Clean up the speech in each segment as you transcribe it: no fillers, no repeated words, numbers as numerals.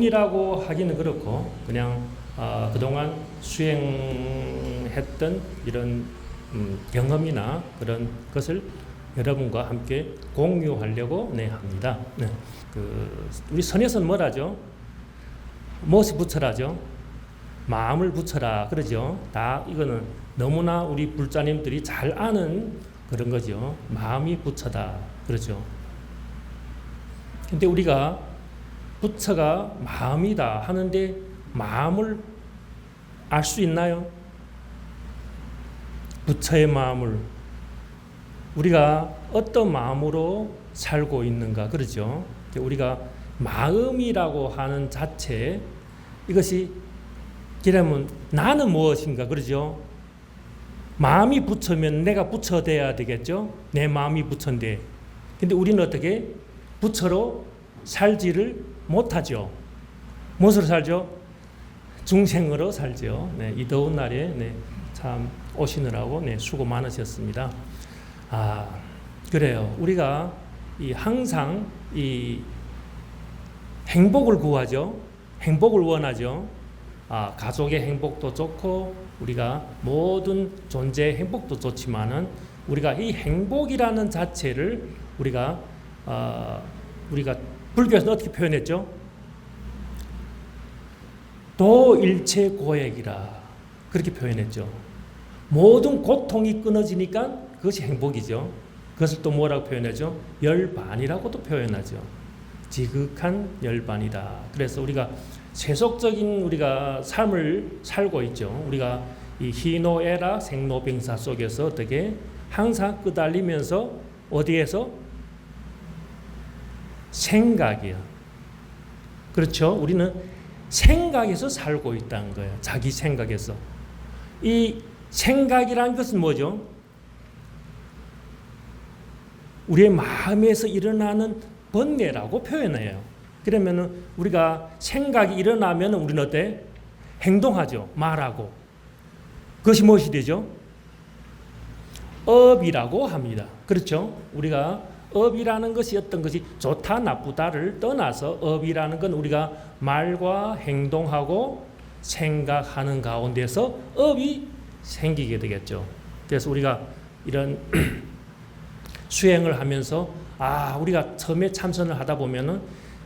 운이라고 하기는 그렇고 그냥 그동안 수행했던 이런 경험이나 그런 것을 여러분과 함께 공유하려고 합니다. 우리 선에서는 뭐라죠? 무엇이 부처라죠? 마음을 부처라 그러죠. 다 이거는 너무나 우리 불자님들이 잘 아는 그런 거죠. 마음이 부처다 그러죠. 근데 우리가 부처가 마음이다 하는데 마음을 알 수 있나요? 부처의 마음을 우리가 어떤 마음으로 살고 있는가 그러죠. 우리가 마음이라고 하는 자체 이것이 그러면 나는 무엇인가 그러죠. 마음이 부처면 내가 부처 돼야 되겠죠. 내 마음이 부처인데 근데 우리는 어떻게 부처로 살지를 못하죠. 무엇으로 살죠? 중생으로 살죠. 이 더운 날에 참 오시느라고 수고 많으셨습니다. 그래요. 우리가 항상 이 행복을 구하죠. 행복을 원하죠. 가족의 행복도 좋고 우리가 모든 존재의 행복도 좋지만은 우리가 이 행복이라는 자체를 우리가 불교에서 어떻게 표현했죠? 도일체 고액이라 그렇게 표현했죠. 모든 고통이 끊어지니까 그것이 행복이죠. 그것을 또 뭐라고 표현하죠? 열반이라고도 표현하죠. 지극한 열반이다. 그래서 우리가 세속적인 우리가 삶을 살고 있죠. 우리가 이 희노애락 생로병사 속에서 어떻게 항상 끄달리면서 어디에서 생각이야. 그렇죠? 우리는 생각에서 살고 있다는 거예요. 자기 생각에서. 이 생각이라는 것은 뭐죠? 우리의 마음에서 일어나는 번뇌라고 표현해요. 그러면은 우리가 생각이 일어나면 우리는 어때? 행동하죠. 말하고. 그것이 무엇이 되죠? 업이라고 합니다. 그렇죠? 우리가 업이라는 것이 어떤 것이 좋다 나쁘다를 떠나서 업이라는 건 우리가 말과 행동하고 생각하는 가운데서 업이 생기게 되겠죠. 그래서 우리가 이런 수행을 하면서 우리가 처음에 참선을 하다 보면은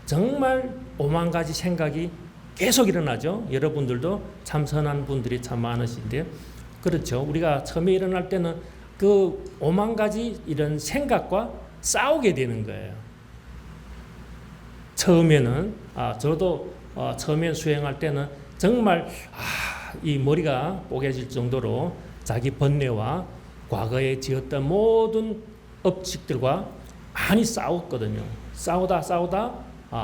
정말 오만 가지 생각이 계속 일어나죠. 여러분들도 참선한 분들이 참 많으신데 그렇죠. 우리가 처음에 일어날 때는 그 오만 가지 이런 생각과 싸우게 되는 거예요. 처음에는 저도 처음에 수행할 때는 정말 이 머리가 뽀개질 정도로 자기 번뇌와 과거에 지었던 모든 업칙들과 많이 싸웠거든요. 싸우다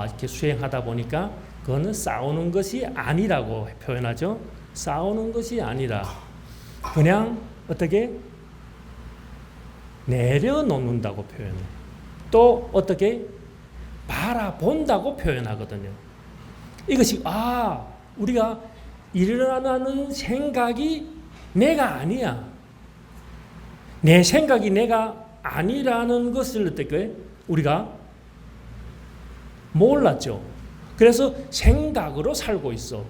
이렇게 수행하다 보니까 그거는 싸우는 것이 아니라고 표현하죠. 싸우는 것이 아니라 그냥 어떻게 내려놓는다고 표현해요. 또 어떻게 바라본다고 표현하거든요. 이것이 우리가 일어나는 생각이 내가 아니야. 내 생각이 내가 아니라는 것을 어떻게 우리가 몰랐죠. 그래서 생각으로 살고 있어.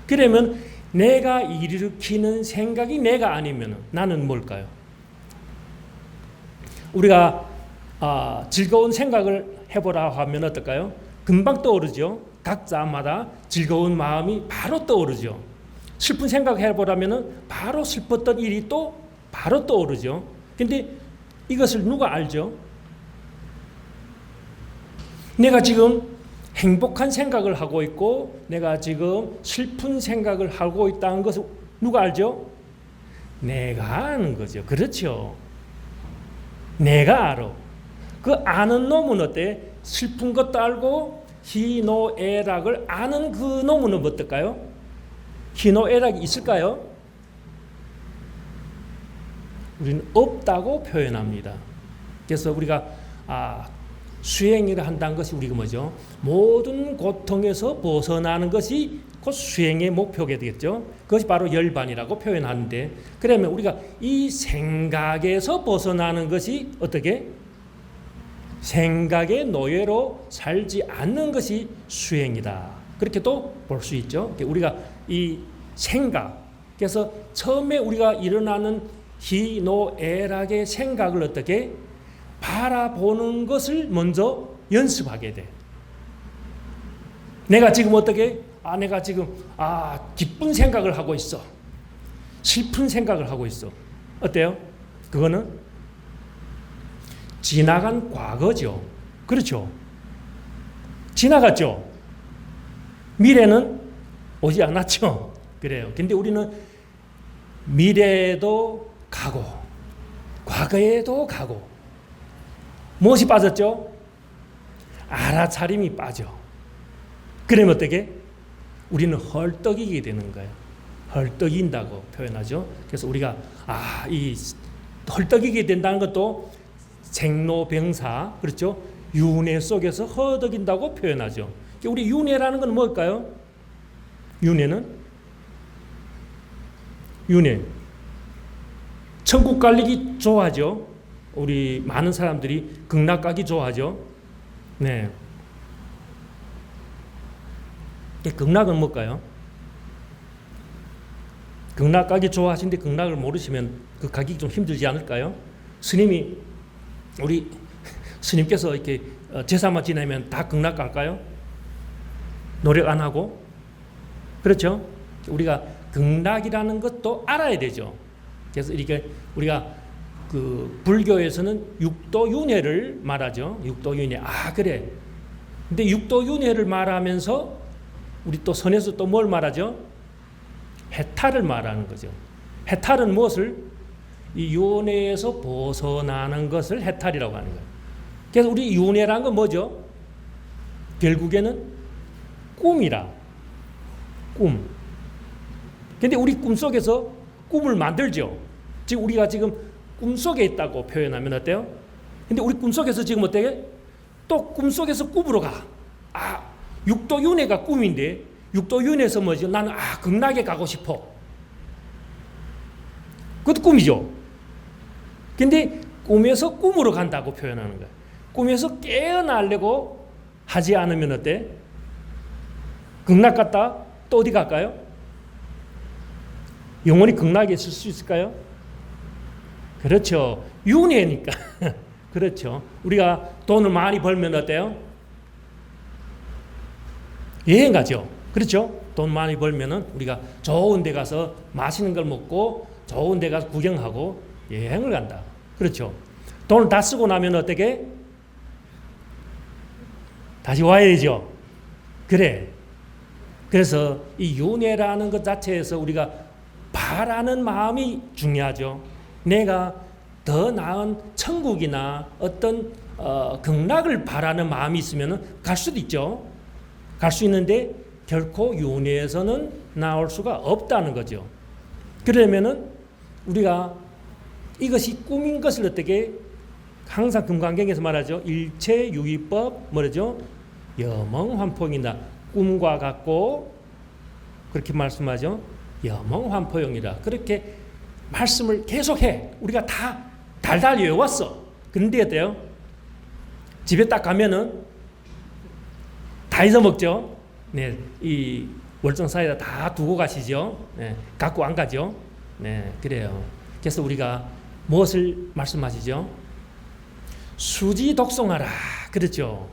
그러면 내가 일으키는 생각이 내가 아니면 나는 뭘까요? 우리가 즐거운 생각을 해보라 하면 어떨까요? 금방 떠오르죠. 각자마다 즐거운 마음이 바로 떠오르죠. 슬픈 생각 해보라면 바로 슬펐던 일이 또 바로 떠오르죠. 근데 이것을 누가 알죠? 내가 지금 행복한 생각을 하고 있고 내가 지금 슬픈 생각을 하고 있다는 것을 누가 알죠? 내가 아는 거죠. 그렇죠. 내가 알아. 그 아는 놈은 어때? 슬픈 것도 알고 희노애락을 아는 그 놈은 어떨까요? 희노애락이 있을까요? 우리는 없다고 표현합니다. 그래서 우리가 수행을 한다는 것이 우리가 뭐죠? 모든 고통에서 벗어나는 것이 곧 수행의 목표가 되겠죠. 그것이 바로 열반이라고 표현하는데 그러면 우리가 이 생각에서 벗어나는 것이 어떻게? 생각의 노예로 살지 않는 것이 수행이다. 그렇게 또 볼 수 있죠. 우리가 이 생각, 그래서 처음에 우리가 일어나는 희노애락의 생각을 어떻게 바라보는 것을 먼저 연습하게 돼. 내가 지금 어떻게 내가 지금 기쁜 생각을 하고 있어. 슬픈 생각을 하고 있어. 어때요? 그거는 지나간 과거죠. 그렇죠? 지나갔죠. 미래는 오지 않았죠. 그래요. 근데 우리는 미래에도 가고 과거에도 가고 무엇이 빠졌죠? 알아차림이 빠져. 그러면 어떻게? 우리는 헐떡이게 되는 거예요. 헐떡인다고 표현하죠. 그래서 우리가 이 헐떡이게 된다는 것도 생로병사, 그렇죠? 윤회 속에서 허덕인다고 표현하죠. 우리 윤회라는 건 뭘까요? 윤회 천국 갈리기 좋아하죠. 우리 많은 사람들이 극락 가기 좋아하죠. 네. 극락은 뭘까요? 극락 가기 좋아하시는데 극락을 모르시면 그 가기 좀 힘들지 않을까요? 우리 스님께서 이렇게 제사만 지내면 다 극락 갈까요? 노력 안 하고? 그렇죠? 우리가 극락이라는 것도 알아야 되죠. 그래서 이렇게 우리가 그 불교에서는 육도윤회를 말하죠. 육도윤회. 그래. 근데 육도윤회를 말하면서 우리 또 선에서 또 뭘 말하죠? 해탈을 말하는 거죠. 해탈은 무엇을? 이 윤회에서 벗어나는 것을 해탈이라고 하는 거예요. 그래서 우리 윤회라는 건 뭐죠? 결국에는 꿈이라. 꿈. 근데 우리 꿈속에서 꿈을 만들죠. 지금 우리가 지금 꿈속에 있다고 표현하면 어때요? 근데 우리 꿈속에서 지금 어때요? 또 꿈속에서 꿈으로 가. 육도윤회가 꿈인데 육도윤회에서 뭐죠? 나는 극락에 가고 싶어. 그것도 꿈이죠. 근데 꿈에서 꿈으로 간다고 표현하는 거예요. 꿈에서 깨어나려고 하지 않으면 어때? 극락 갔다 또 어디 갈까요? 영원히 극락에 있을 수 있을까요? 그렇죠. 윤회니까. 그렇죠. 우리가 돈을 많이 벌면 어때요? 여행 가죠. 그렇죠. 돈 많이 벌면은 우리가 좋은 데 가서 맛있는 걸 먹고 좋은 데 가서 구경하고 여행을 간다. 그렇죠. 돈을 다 쓰고 나면 어떻게? 다시 와야죠. 그래. 그래서 이 윤회라는 것 자체에서 우리가 바라는 마음이 중요하죠. 내가 더 나은 천국이나 어떤 극락을 바라는 마음이 있으면 갈 수도 있죠. 갈 수 있는데 결코 윤회에서는 나올 수가 없다는 거죠. 그러면은 우리가 이것이 꿈인 것을 어떻게 항상 금강경에서 말하죠. 일체유의법 뭐라죠? 여몽환포이다. 꿈과 같고 그렇게 말씀하죠. 여몽환포용이라. 그렇게 말씀을 계속해. 우리가 다 달달 외웠어. 그런데 어때요? 집에 딱 가면은 다 잊어먹죠. 네, 이 월정사에다 다 두고 가시죠. 네, 갖고 안 가죠. 네, 그래요. 그래서 우리가 무엇을 말씀하시죠? 수지독송하라. 그렇죠.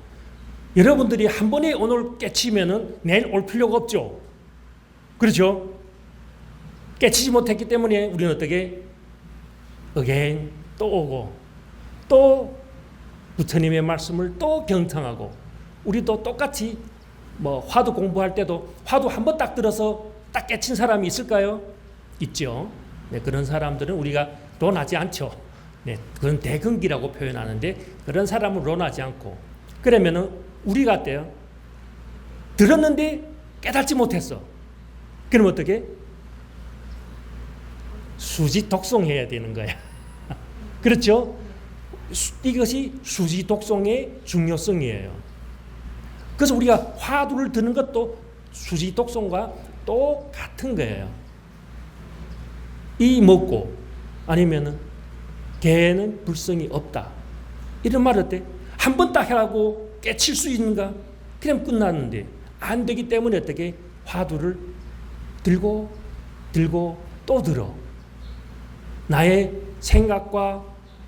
여러분들이 한 번에 오늘 깨치면은 내일 올 필요가 없죠. 그렇죠. 깨치지 못했기 때문에 우리는 어떻게 again 또 오고 또 부처님의 말씀을 또 경청하고 우리도 똑같이 화두 공부할 때도 화두 한 번 딱 들어서 딱 깨친 사람이 있을까요? 있죠. 네, 그런 사람들은 우리가 논하지 않죠. 네, 그건 대근기라고 표현하는데 그런 사람은 논하지 않고 그러면은 우리가 어때요? 들었는데 깨닫지 못했어. 그럼 어떻게? 수지독송해야 되는 거야. 그렇죠? 이것이 수지독송의 중요성이에요. 그래서 우리가 화두를 드는 것도 수지독송과 똑같은 거예요. 이 먹고 아니면은 개는 불성이 없다. 이런 말 어때? 한 번 딱 하고 깨칠 수 있는가? 그냥 끝났는데 안 되기 때문에 어떻게 화두를 들고 또 들어. 나의 생각과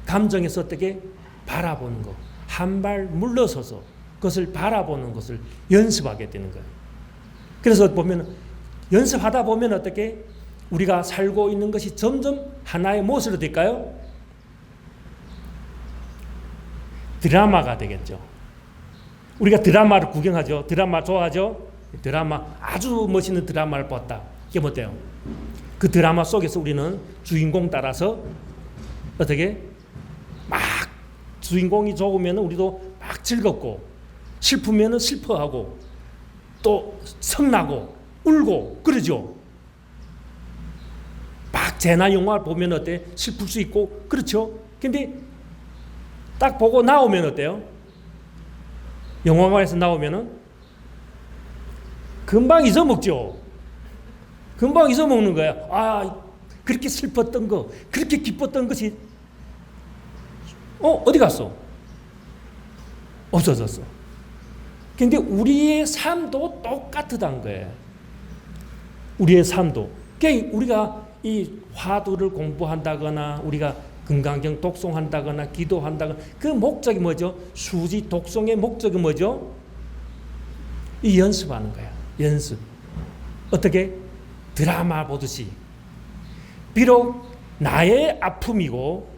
감정에서 어떻게 바라보는 거. 한 발 물러서서 그것을 바라보는 것을 연습하게 되는 거예요. 그래서 보면 연습하다 보면 어떻게 우리가 살고 있는 것이 점점 하나의 무엇으로 될까요? 드라마가 되겠죠. 우리가 드라마를 구경하죠. 드라마 좋아하죠. 드라마 아주 멋있는 드라마를 봤다. 이게 어때요? 그 드라마 속에서 우리는 주인공 따라서 어떻게 막 주인공이 좋으면 우리도 막 즐겁고 슬프면 슬퍼하고 또 성나고 울고 그러죠. 막 재난 영화 보면 어때? 슬플 수 있고 그렇죠. 근데 딱 보고 나오면 어때요? 영화관에서 나오면은 금방 잊어먹죠. 금방 잊어먹는 거야. 아, 그렇게 슬펐던 거, 그렇게 기뻤던 것이 어디 갔어? 없어졌어. 근데 우리의 삶도 똑같다는 거예요. 우리의 삶도. 그러니까 우리가 이 화두를 공부한다거나 우리가 금강경 독송한다거나 기도한다거나 그 목적이 뭐죠? 수지 독송의 목적이 뭐죠? 이 연습하는 거야. 연습. 어떻게? 드라마 보듯이. 비록 나의 아픔이고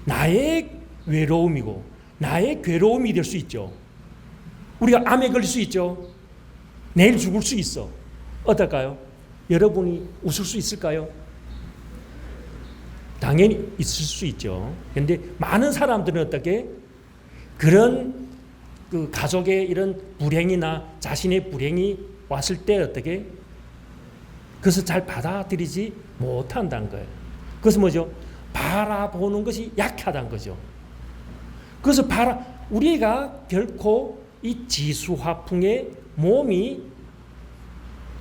나의 외로움이고 나의 괴로움이 될 수 있죠. 우리가 암에 걸릴 수 있죠. 내일 죽을 수 있어. 어떨까요? 여러분이 웃을 수 있을까요? 당연히 있을 수 있죠. 그런데 많은 사람들은 어떻게 그런 그 가족의 이런 불행이나 자신의 불행이 왔을 때 어떻게 그것을 잘 받아들이지 못한다는 거예요. 그것은 뭐죠? 바라보는 것이 약하다는 거죠. 그래서 우리가 결코 이 지수화풍의 몸이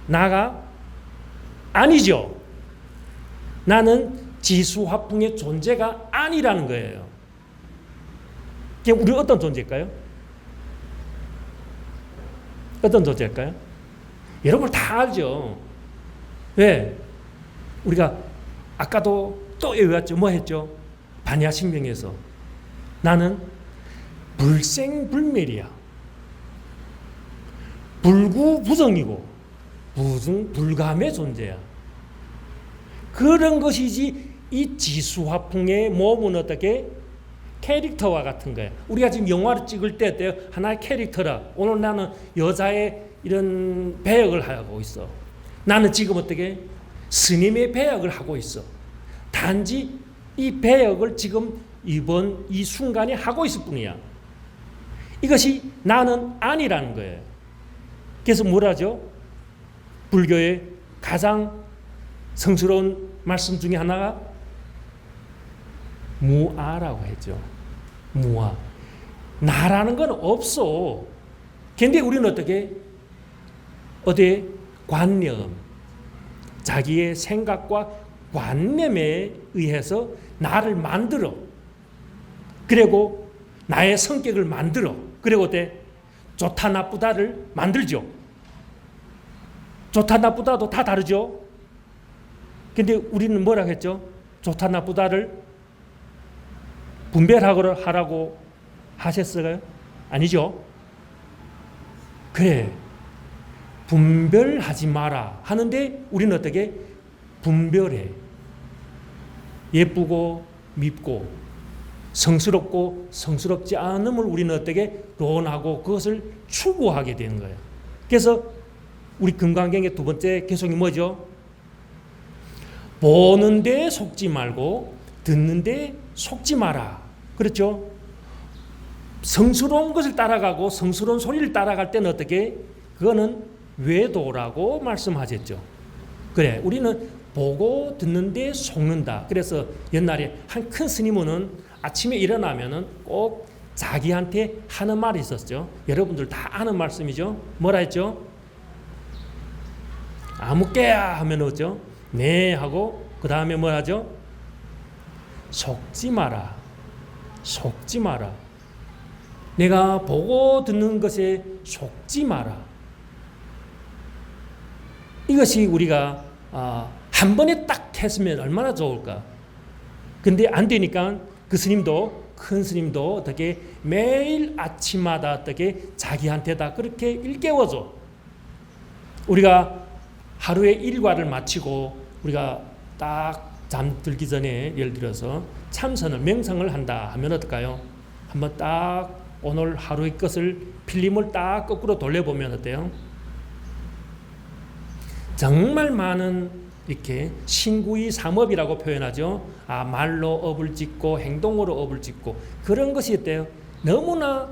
나가 아니죠. 나는 지수화풍의 존재가 아니라는 거예요. 그럼 우리 어떤 존재일까요? 어떤 존재일까요? 여러분 다 알죠. 왜? 우리가 아까도 또 외웠죠. 뭐 했죠? 반야신명에서 나는 불생불멸이야. 불구부정이고 부승불감의 존재야. 그런 것이지 이 지수화풍의 몸은 어떻게? 캐릭터와 같은 거예요. 우리가 지금 영화를 찍을 때 어때요? 하나의 캐릭터라. 오늘 나는 여자의 이런 배역을 하고 있어. 나는 지금 어떻게? 스님의 배역을 하고 있어. 단지 이 배역을 지금 이번 이 순간에 하고 있을 뿐이야. 이것이 나는 아니라는 거예요. 그래서 뭐라죠? 불교의 가장 성스러운 말씀 중에 하나가 무아라고 했죠. 무아. 나라는 건 없어. 근데 우리는 어떻게? 어디에? 관념. 자기의 생각과 관념에 의해서 나를 만들어. 그리고 나의 성격을 만들어. 그리고 어때? 좋다 나쁘다를 만들죠. 좋다 나쁘다도 다 다르죠. 근데 우리는 뭐라고 했죠? 좋다 나쁘다를 분별하라고 하셨어요? 아니죠? 그래. 분별하지 마라 하는데 우리는 어떻게? 분별해. 예쁘고 밉고 성스럽고 성스럽지 않음을 우리는 어떻게? 논하고 그것을 추구하게 되는 거예요. 그래서 우리 금강경의 두 번째 개송이 뭐죠? 보는데 속지 말고 듣는데 속지 마라. 그렇죠? 성스러운 것을 따라가고 성스러운 소리를 따라갈 때는 어떻게? 그거는 외도라고 말씀하셨죠. 그래, 우리는 보고 듣는데 속는다. 그래서 옛날에 한 큰 스님은 아침에 일어나면은 꼭 자기한테 하는 말이 있었죠. 여러분들 다 아는 말씀이죠. 뭐라 했죠? 아무개야 하면 어쩌죠? 네 하고 그 다음에 뭐 하죠? 속지 마라. 속지 마라. 내가 보고 듣는 것에 속지 마라. 이것이 우리가 한 번에 딱 했으면 얼마나 좋을까. 근데 안 되니까 그 스님도, 큰 스님도 어떻게 매일 아침마다 어떻게 자기한테다 그렇게 일깨워줘. 우리가 하루의 일과를 마치고 우리가 딱 잠들기 전에 예를 들어서 참선을, 명상을 한다 하면 어떨까요? 한번 딱 오늘 하루의 것을 필름을 딱 거꾸로 돌려보면 어때요? 정말 많은 이렇게 신구의 삼업이라고 표현하죠. 말로 업을 짓고 행동으로 업을 짓고 그런 것이 어때요? 너무나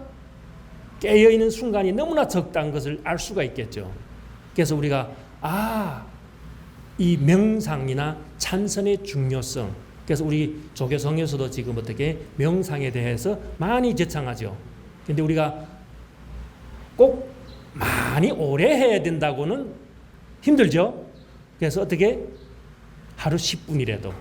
깨어있는 순간이 너무나 적다는 것을 알 수가 있겠죠. 그래서 우리가 이 명상이나 참선의 중요성, 그래서 우리 조계성에서도 지금 어떻게 명상에 대해서 많이 제창하죠. 근데 우리가 꼭 많이 오래 해야 된다고는 힘들죠. 그래서 어떻게 하루 10분이라도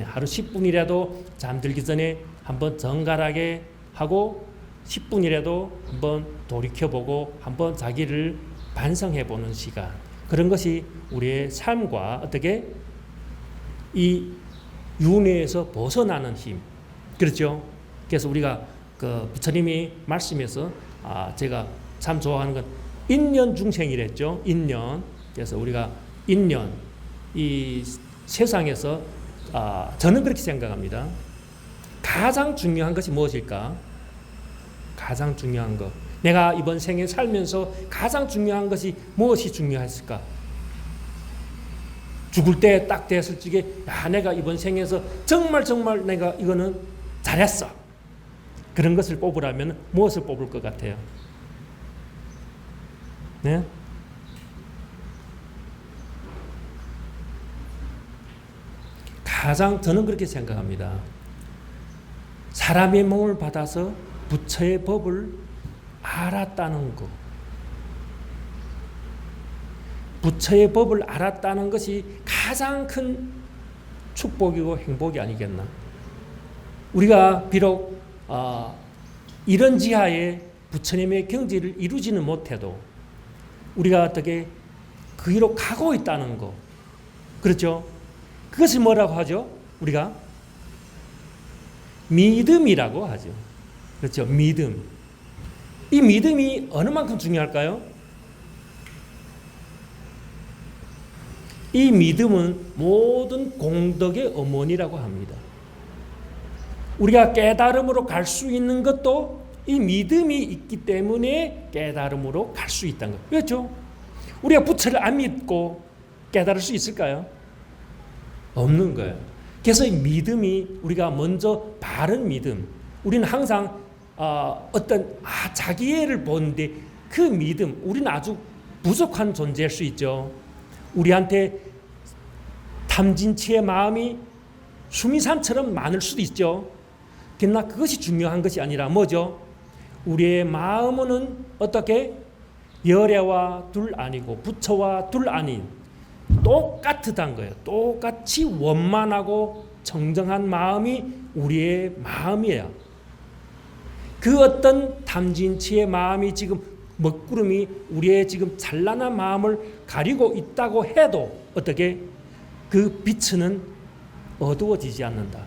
하루 10분이라도 잠들기 전에 한번 정갈하게 하고 10분이라도 한번 돌이켜보고 한번 자기를 반성해보는 시간, 그런 것이 우리의 삶과 어떻게 이 윤회에서 벗어나는 힘, 그렇죠. 그래서 우리가 그 부처님이 말씀에서 제가 참 좋아하는 건 인연중생이랬죠. 인연. 그래서 우리가 인연, 이 세상에서 저는 그렇게 생각합니다. 가장 중요한 것이 무엇일까? 가장 중요한 것. 내가 이번 생에 살면서 가장 중요한 것이 무엇이 중요했을까? 죽을 때 딱 됐을 적에 내가 이번 생에서 정말 내가 이거는 잘했어. 그런 것을 뽑으라면 무엇을 뽑을 것 같아요? 네? 가장 저는 그렇게 생각합니다. 사람의 몸을 받아서 부처의 법을 알았다는 것. 부처의 법을 알았다는 것이 가장 큰 축복이고 행복이 아니겠나. 우리가 비록 이런 지하에 부처님의 경지를 이루지는 못해도 우리가 어떻게 그 길로 가고 있다는 것, 그렇죠? 그것을 뭐라고 하죠? 우리가 믿음이라고 하죠. 그렇죠? 믿음. 이 믿음이 어느 만큼 중요할까요? 이 믿음은 모든 공덕의 어머니라고 합니다. 우리가 깨달음으로 갈 수 있는 것도 이 믿음이 있기 때문에 깨달음으로 갈 수 있다는 것. 그렇죠? 우리가 부처를 안 믿고 깨달을 수 있을까요? 없는 거예요. 그래서 이 믿음이 우리가 먼저 바른 믿음. 우리는 항상 어떤 자기애를 보는데 그 믿음, 우리는 아주 부족한 존재일 수 있죠. 우리한테 탐진치의 마음이 수미산처럼 많을 수도 있죠. 그러나 그것이 중요한 것이 아니라 뭐죠? 우리의 마음은 어떻게 열애와 둘 아니고 부처와 둘 아닌 똑같다는 거예요. 똑같이 원만하고 정정한 마음이 우리의 마음이에요. 그 어떤 탐진치의 마음이 지금 먹구름이 우리의 지금 찬란한 마음을 가리고 있다고 해도 어떻게 그 빛은 어두워지지 않는다.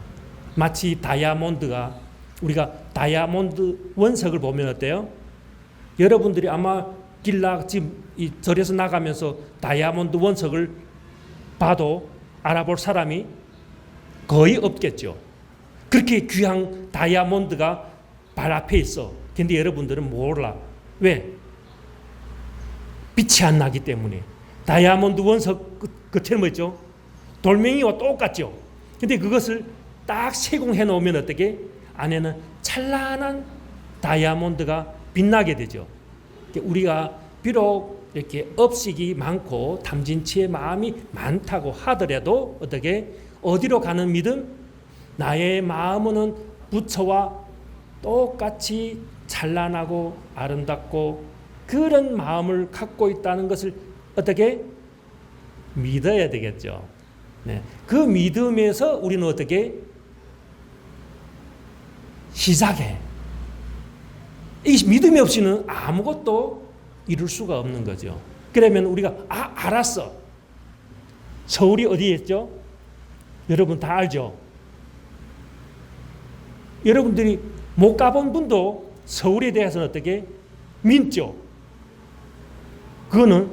마치 다이아몬드가, 우리가 다이아몬드 원석을 보면 어때요? 여러분들이 아마 길라 지금 이 절에서 나가면서 다이아몬드 원석을 봐도 알아볼 사람이 거의 없겠죠. 그렇게 귀한 다이아몬드가 발 앞에 있어. 근데 여러분들은 몰라. 왜? 빛이 안 나기 때문에. 다이아몬드 원석 끝에 뭐 있죠? 돌멩이와 똑같죠. 근데 그것을 딱 세공해 놓으면 어떻게? 안에는 찬란한 다이아몬드가 빛나게 되죠. 우리가 비록 이렇게 업식이 많고 탐진치의 마음이 많다고 하더라도 어떻게? 어디로 가는 믿음? 나의 마음은 부처와 똑같이 찬란하고 아름답고 그런 마음을 갖고 있다는 것을 어떻게? 믿어야 되겠죠. 네. 그 믿음에서 우리는 어떻게? 시작해. 이 믿음이 없이는 아무것도 이룰 수가 없는 거죠. 그러면 우리가 알았어. 서울이 어디에 있죠? 여러분 다 알죠? 여러분들이 못 가본 분도 서울에 대해서는 어떻게 믿죠? 그거는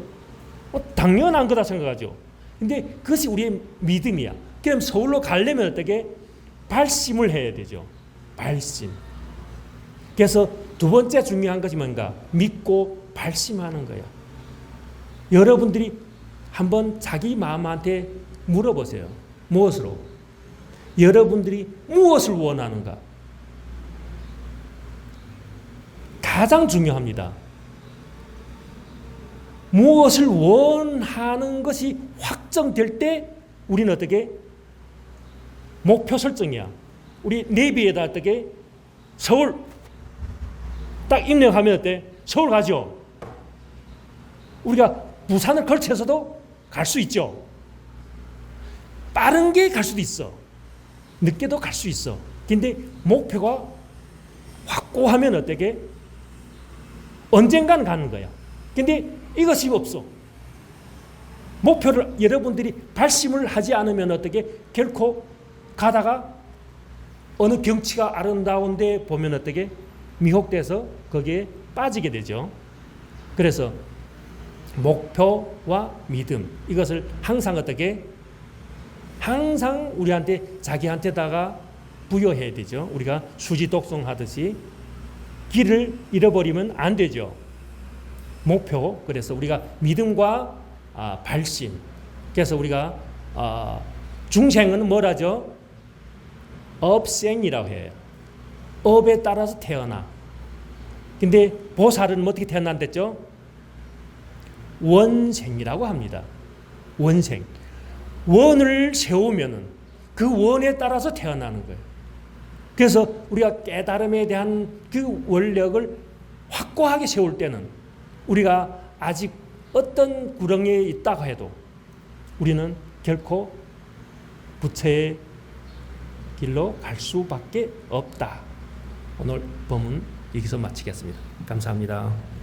당연한 거다 생각하죠. 근데 그것이 우리의 믿음이야. 그럼 서울로 가려면 어떻게? 발심을 해야 되죠. 발심. 그래서 두 번째 중요한 것이 뭔가? 믿고 발심하는 거야. 여러분들이 한번 자기 마음한테 물어보세요. 무엇으로? 여러분들이 무엇을 원하는가? 가장 중요합니다. 무엇을 원하는 것이 확정될 때 우리는 어떻게? 목표 설정이야. 우리 내비에다 어떻게? 서울 딱 입력하면 어때? 서울 가죠. 우리가 부산을 걸쳐서도 갈 수 있죠. 빠른 게 갈 수도 있어. 늦게도 갈 수 있어. 근데 목표가 확고하면 어떻게? 언젠간 가는 거야. 근데 이것이 없어. 목표를 여러분들이 발심을 하지 않으면 어떻게? 결코 가다가 어느 경치가 아름다운데 보면 어떻게? 미혹돼서 거기에 빠지게 되죠. 그래서 목표와 믿음, 이것을 항상 어떻게? 항상 우리한테 자기한테다가 부여해야 되죠. 우리가 수지 독송하듯이 길을 잃어버리면 안 되죠. 목표. 그래서 우리가 믿음과 발심. 그래서 우리가 중생은 뭐라죠? 업생이라고 해요. 업에 따라서 태어나. 근데 보살은 어떻게 태어난댔죠? 원생이라고 합니다. 원생. 원을 세우면은 그 원에 따라서 태어나는 거예요. 그래서 우리가 깨달음에 대한 그 원력을 확고하게 세울 때는 우리가 아직 어떤 구렁이에 있다고 해도 우리는 결코 부처의 길로 갈 수밖에 없다. 오늘 법문 여기서 마치겠습니다. 감사합니다.